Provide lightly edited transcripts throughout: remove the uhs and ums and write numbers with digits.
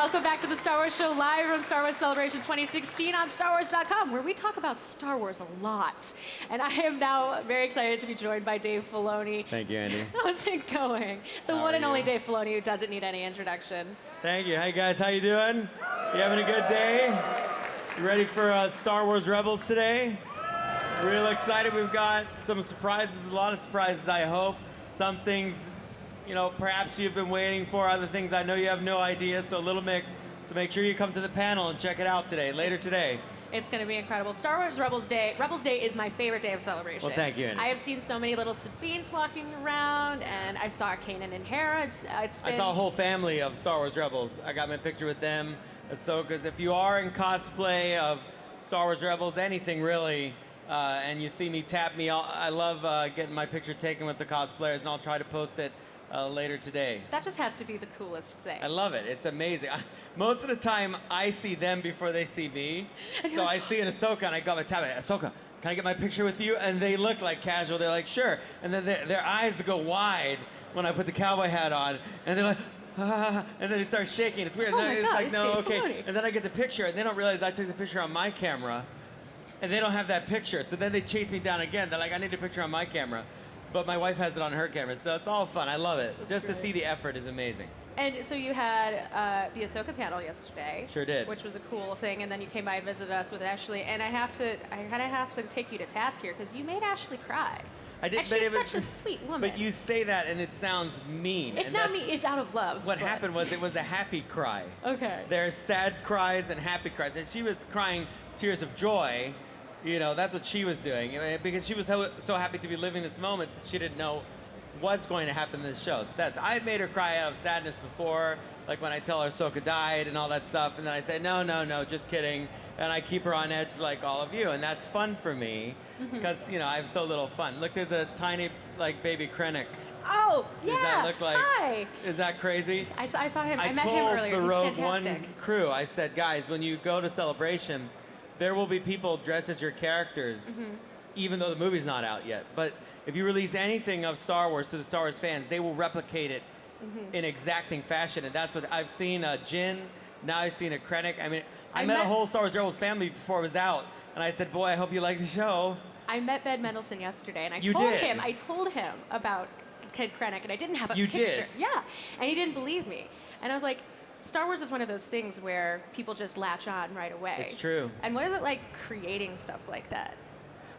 Welcome back to the Star Wars Show, live from Star Wars Celebration 2016 on StarWars.com, where we talk about Star Wars a lot. And I am now very excited to be joined by Dave Filoni. Thank you, Andi. How's it going? The one and only Dave Filoni, who doesn't need any introduction. Thank you. Hey, guys, how you doing? You having a good day? You ready for Star Wars Rebels today? Real excited. We've got some surprises, a lot of surprises, I hope. Some things, you know, perhaps you've been waiting for. Other things I know you have no idea, so a little mix. So make sure you come to the panel and check it out today, later today. It's going to be incredible. Star Wars Rebels Day. Rebels Day is my favorite day of celebration. Well, thank you, Andi. I have seen so many little Sabines walking around, and I saw Kanan and Hera. I saw a whole family of Star Wars Rebels. I got my picture with them, Ahsoka's. If you are in cosplay of Star Wars Rebels, anything really, and you see me tap me, I love getting my picture taken with the cosplayers, and I'll try to post it later today. That just has to be the coolest thing. I love it. It's amazing. Most of the time, I see them before they see me. So I see an Ahsoka, and I go and tap it. Ahsoka, can I get my picture with you? And they look like casual. They're like, sure. And then their eyes go wide when I put the cowboy hat on, and they're like, ah, and then they start shaking. It's weird. Oh my it's God, like, it's no, Dave okay. Filoni. And then I get the picture, and they don't realize I took the picture on my camera, and they don't have that picture. So then they chase me down again. They're like, I need a picture on my camera. But my wife has it on her camera, so it's all fun. I love it. That's Just great. to see the effort is amazing. And so you had the Ahsoka panel yesterday. Sure did. Which was a cool thing, and then you came by and visited us with Ashley. And I kind of have to take you to task here, because you made Ashley cry. I did, And but she's it was, such a sweet woman. But you say that, and it sounds mean. It's and not that's- me. It's out of love. What but- happened was it was a happy cry. Okay. There's sad cries and happy cries, and she was crying tears of joy. You know, that's what she was doing, because she was so happy to be living this moment that she didn't know what's going to happen in this show. So I've made her cry out of sadness before, like when I tell her Ahsoka died and all that stuff, and then I say, no, just kidding, and I keep her on edge like all of you, and that's fun for me, because, you know, I have so little fun. Look, there's a tiny, like, baby Krennic. Oh, yeah. Does that look like? Hi. Is that crazy? I saw him. I met told him earlier. the He's Rogue fantastic. One crew, I said, guys, when you go to Celebration, there will be people dressed as your characters, even though the movie's not out yet. But if you release anything of Star Wars to the Star Wars fans, they will replicate it in exacting fashion. And that's what I've seen Jin, now I've seen a Krennic. I mean, I met a whole Star Wars Rebels family before it was out. And I said, boy, I hope you like the show. I met Ben Mendelsohn yesterday, and I told him about Kid Krennic, and I didn't have a picture. Did? Yeah, and he didn't believe me. And I was like, Star Wars is one of those things where people just latch on right away. It's true. And what is it like creating stuff like that?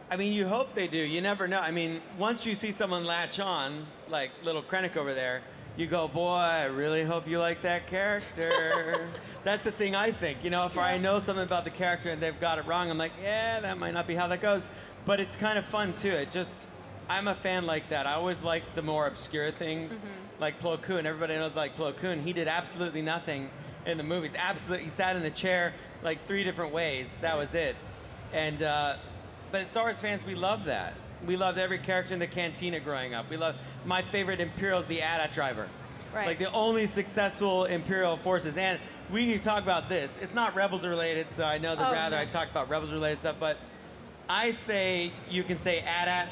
I mean, you hope they do. You never know. I mean, once you see someone latch on, like little Krennic over there, you go, boy, I really hope you like that character. That's the thing I think. You know, if I know something about the character and they've got it wrong, I'm like, yeah, that might not be how that goes. But it's kind of fun, too. I'm a fan like that. I always like the more obscure things, like Plo Koon. Everybody knows like Plo Koon. He did absolutely nothing in the movies. Absolutely, he sat in the chair like 3 different ways. That was it. And but as Star Wars fans, we love that. We loved every character in the cantina growing up. My favorite Imperial is the AT-AT driver. Right. Like the only successful Imperial forces. And we talk about this. It's not Rebels related, so I know that I talk about Rebels related stuff, but I say you can say AT-AT,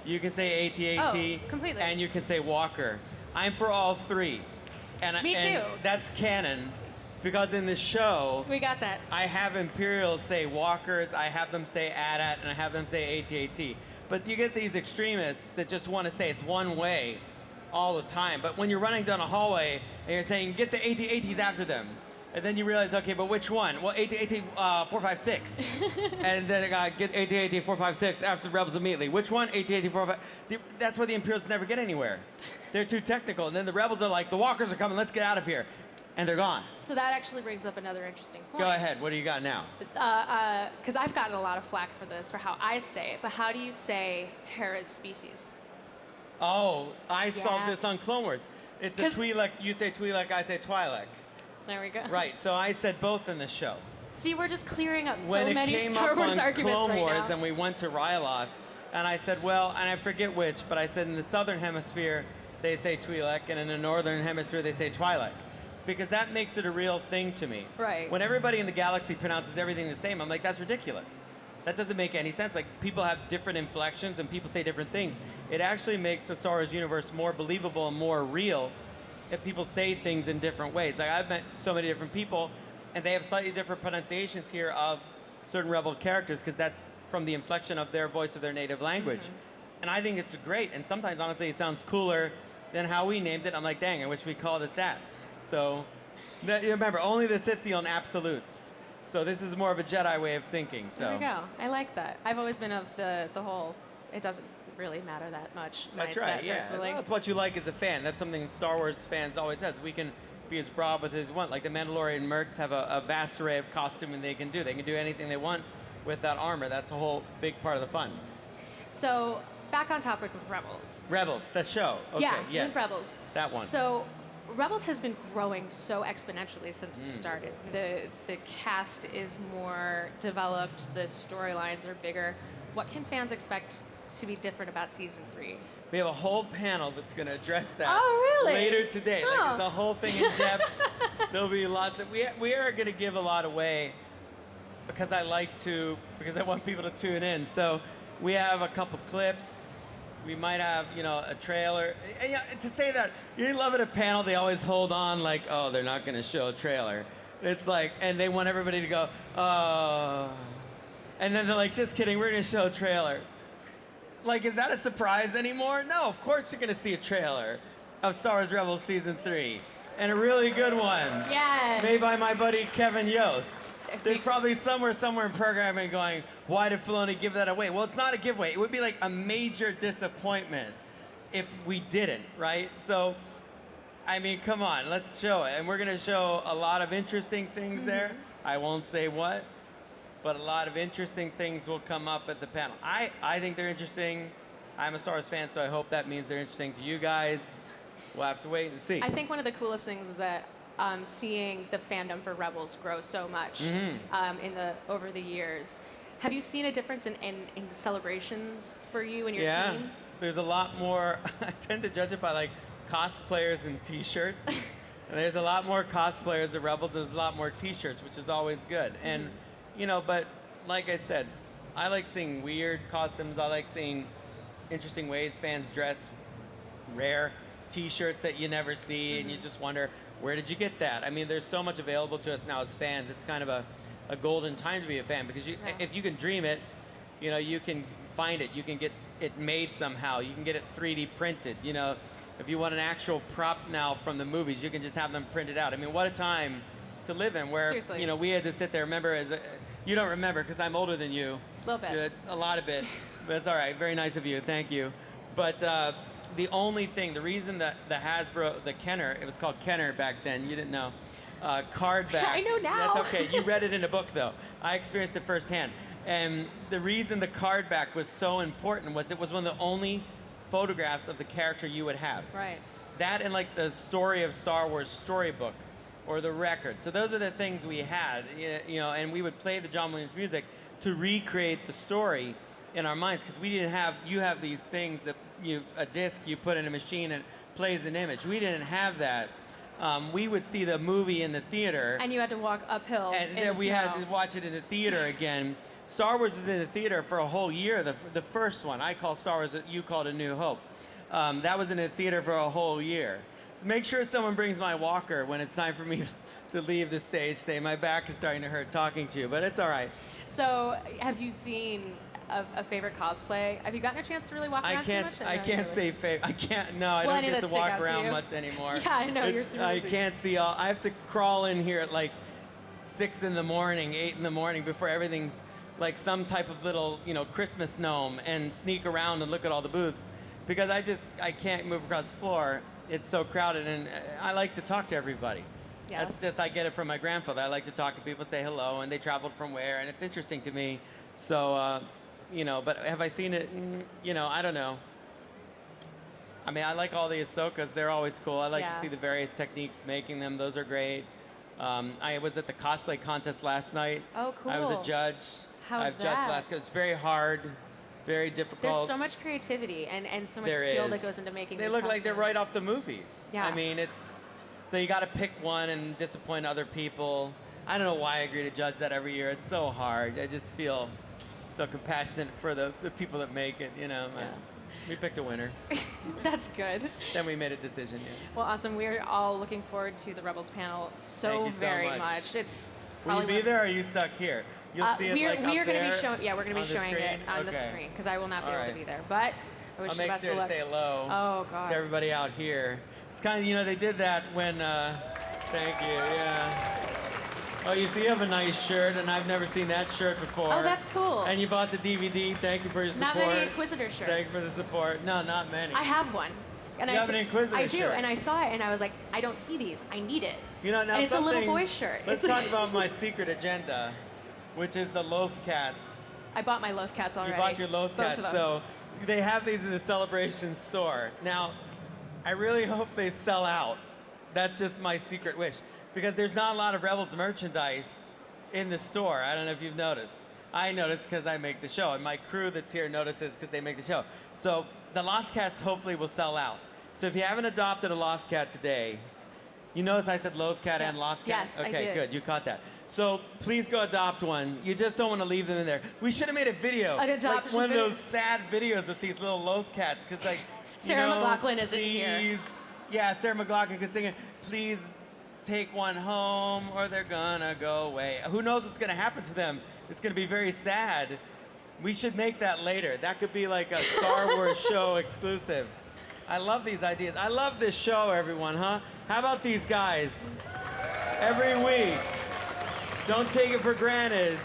you can say AT-AT, completely. and you can say Walker. I'm for all 3. Me too. And that's canon, because in the show, We got that. I have Imperials say Walkers, I have them say AT-AT, and I have them say AT-AT. But you get these extremists that just want to say it's one way all the time. But when you're running down a hallway and you're saying, get the AT-ATs after them, and then you realize, okay, but which one? Well, AT-AT 456. And then get AT-AT 456 after the Rebels immediately. Which one? AT-AT 456. That's why the Imperials never get anywhere. They're too technical. And then the Rebels are like, the Walkers are coming, let's get out of here. And they're gone. So that actually brings up another interesting point. Go ahead, what do you got now? Because I've gotten a lot of flack for this, for how I say it, but how do you say Hera's species? Oh, I saw this on Clone Wars. It's a Twi'lek, you say Twi'lek, I say Twi'lek. There we go. Right, so I said both in the show. See, we're just clearing up When so it many came Star up Wars on arguments Clone right Wars now. and we went to Ryloth, and I said, well, and I forget which, but I said in the Southern Hemisphere, they say Twi'lek, and in the Northern Hemisphere, they say Twi'lek. Because that makes it a real thing to me. Right. When everybody in the galaxy pronounces everything the same, I'm like, that's ridiculous. That doesn't make any sense. Like, people have different inflections and people say different things. It actually makes the Star Wars universe more believable and more real if people say things in different ways. Like I've met so many different people, and they have slightly different pronunciations here of certain Rebel characters because that's from the inflection of their voice of their native language. And I think it's great. And sometimes, honestly, it sounds cooler than how we named it. I'm like, dang, I wish we called it that. So you remember, only the Sith deal in absolutes. So this is more of a Jedi way of thinking. So There we go. I like that. I've always been of the whole, it doesn't really matter that much. That's mindset, right, yeah. personally. Well, that's what you like as a fan. That's something Star Wars fans always says. We can be as broad with as we want. Like the Mandalorian mercs have a vast array of costuming they can do. They can do anything they want with that armor. That's a whole big part of the fun. So back on topic of Rebels. Rebels, that show. Okay, Yeah, yes. with Rebels. That one. So Rebels has been growing so exponentially since it started. The cast is more developed, the storylines are bigger. What can fans expect to be different about season 3? We have a whole panel that's going to address that Oh, really? later today. Oh. Like the whole thing in depth. There'll be lots of. We are going to give a lot away because I want people to tune in. So we have a couple clips. We might have, a trailer. And yeah, to say that, you love at a panel, they always hold on like, oh, they're not going to show a trailer. It's like, and they want everybody to go, oh. And then they're like, just kidding, we're going to show a trailer. Like, is that a surprise anymore? No, of course you're going to see a trailer of Star Wars Rebels Season 3. And a really good one. Yes. Made by my buddy Kevin Yost. It There's makes- probably somewhere in programming going, why did Filoni give that away? Well, it's not a giveaway. It would be like a major disappointment if we didn't, right? So, I mean, come on, let's show it. And we're going to show a lot of interesting things there. I won't say what, but a lot of interesting things will come up at the panel. I think they're interesting. I'm a Star Wars fan, so I hope that means they're interesting to you guys. We'll have to wait and see. I think one of the coolest things is that seeing the fandom for Rebels grow so much over the years. Have you seen a difference in celebrations for you and your team? There's a lot more. I tend to judge it by like cosplayers and T-shirts. And there's a lot more cosplayers of Rebels. There's a lot more T-shirts, which is always good. And but like I said, I like seeing weird costumes. I like seeing interesting ways fans dress, rare T-shirts that you never see, and you just wonder, where did you get that? I mean, there's so much available to us now as fans. It's kind of a golden time to be a fan because if you can dream it, you can find it. You can get it made somehow. You can get it 3D printed. If you want an actual prop now from the movies, you can just have them printed out. I mean, what a time to live in where, Seriously. we had to sit there. Remember, you don't remember because I'm older than you. A little bit. A lot of it. But it's all right. Very nice of you. Thank you. But the reason that the Hasbro, the Kenner, it was called Kenner back then, you didn't know, card back. I know now. That's okay. You read it in a book, though. I experienced it firsthand. And the reason the card back was so important was it was one of the only photographs of the character you would have. Right. That and like the Story of Star Wars storybook or the record. So those are the things we had, and we would play the John Williams music to recreate the story in our minds because we didn't have, you have these things that a disc you put in a machine and it plays an image. We didn't have that. We would see the movie in the theater. And you had to walk uphill And in then the we had snow. to watch it in the theater again. Star Wars was in the theater for a whole year. The first one, I call Star Wars, you called A New Hope. That was in the theater for a whole year. So make sure someone brings my walker when it's time for me to leave the stage. My back is starting to hurt talking to you, but it's all right. So have you seen a favorite cosplay? Have you gotten a chance to really walk around too much? I can't say favorite. I can't. No, I Well, don't any get that to walk stick out to around you? much anymore. Yeah, I know, you're super I busy. can't see all. I have to crawl in here at like 6 in the morning, 8 in the morning before everything's like some type of little, Christmas gnome and sneak around and look at all the booths because I can't move across the floor. It's so crowded, and I like to talk to everybody. Yeah. That's just, I get it from my grandfather. I like to talk to people, say hello, and they traveled from where, and it's interesting to me. So, but have I seen it? I don't know. I mean, I like all the Ahsokas. They're always cool. I like to see the various techniques making them. Those are great. I was at the Cosplay Contest last night. Oh, cool. I was a judge. How was I've judged that? last. It's very hard, very difficult. There's so much creativity and so much There skill is. that goes into making They these look like they're costumes. right off the movies. Yeah. I mean, so you got to pick one and disappoint other people. I don't know why I agree to judge that every year. It's so hard. I just feel so compassionate for the people that make it, Yeah. We picked a winner. That's good. Then we made a decision. Yeah. Well, awesome. We're all looking forward to the Rebels panel Thank you so very much. It's Will you probably be there, or are you stuck here? You'll see it we like are up going to there be showing. Yeah, we're going to be on the showing it screen? on the Okay. screen because I will not be All able right. to be there. But I wish I'll you make best sure of to luck. say hello Oh God. to everybody out here. It's kind of, they did that when. Thank you. Yeah. Oh, you see, you have a nice shirt, and I've never seen that shirt before. Oh, that's cool. And you bought the DVD. Thank you for your support. Not many Inquisitor shirts. Thanks for the support. No, not many. I have one. And You have an Inquisitor I do, shirt. and I saw it, and I was like, I don't see these. I need it. Now and it's a little boy shirt. Let's talk about my secret agenda, which is the Loaf Cats. I bought my Loaf Cats already. You bought your Loaf Both Cats, of them. so they have these in the Celebration store. Now, I really hope they sell out. That's just my secret wish, because there's not a lot of Rebels merchandise in the store. I don't know if you've noticed. I noticed because I make the show, and my crew that's here notices because they make the show. So the Loth Cats hopefully will sell out. So if you haven't adopted a Loth Cat today, you notice I said Loth Cat and Loth Cat? Yes, I Okay, did. good. You caught that. So please go adopt one. You just don't want to leave them in there. We should have made a video. An adoption like one of video? those sad videos with these little Loth Cats, because like, Sarah McLachlan isn't here. Please, yeah, Sarah McLachlan is singing, please take one home or they're gonna go away. Who knows what's gonna happen to them? It's gonna be very sad. We should make that later. That could be like a Star Wars show exclusive. I love these ideas. I love this show, everyone, huh? How about these guys? Every week, don't take it for granted.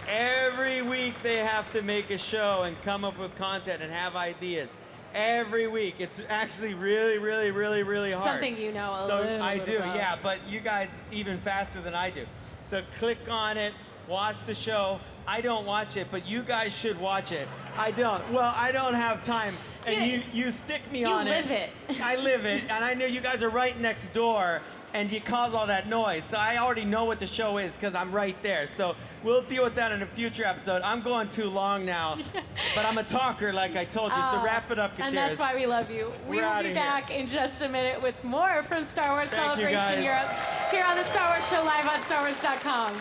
Every week they have to make a show and come up with content and have ideas. Every week. It's actually really, really, really, really hard. Something you know a So little I bit do, about. yeah, but you guys even faster than I do. So click on it, watch the show. I don't watch it, but you guys should watch it. I don't. Well, I don't have time. And Yeah. you stick me You on it. live it. I live it, and I know you guys are right next door, and you cause all that noise. So I already know what the show is because I'm right there. So we'll deal with that in a future episode. I'm going too long now, but I'm a talker, like I told you. So wrap it up, Kateris. And that's why we love you. We We're will outta be here. back in just a minute with more from Star Wars Thank you, Celebration guys. Europe here on the Star Wars Show live on StarWars.com.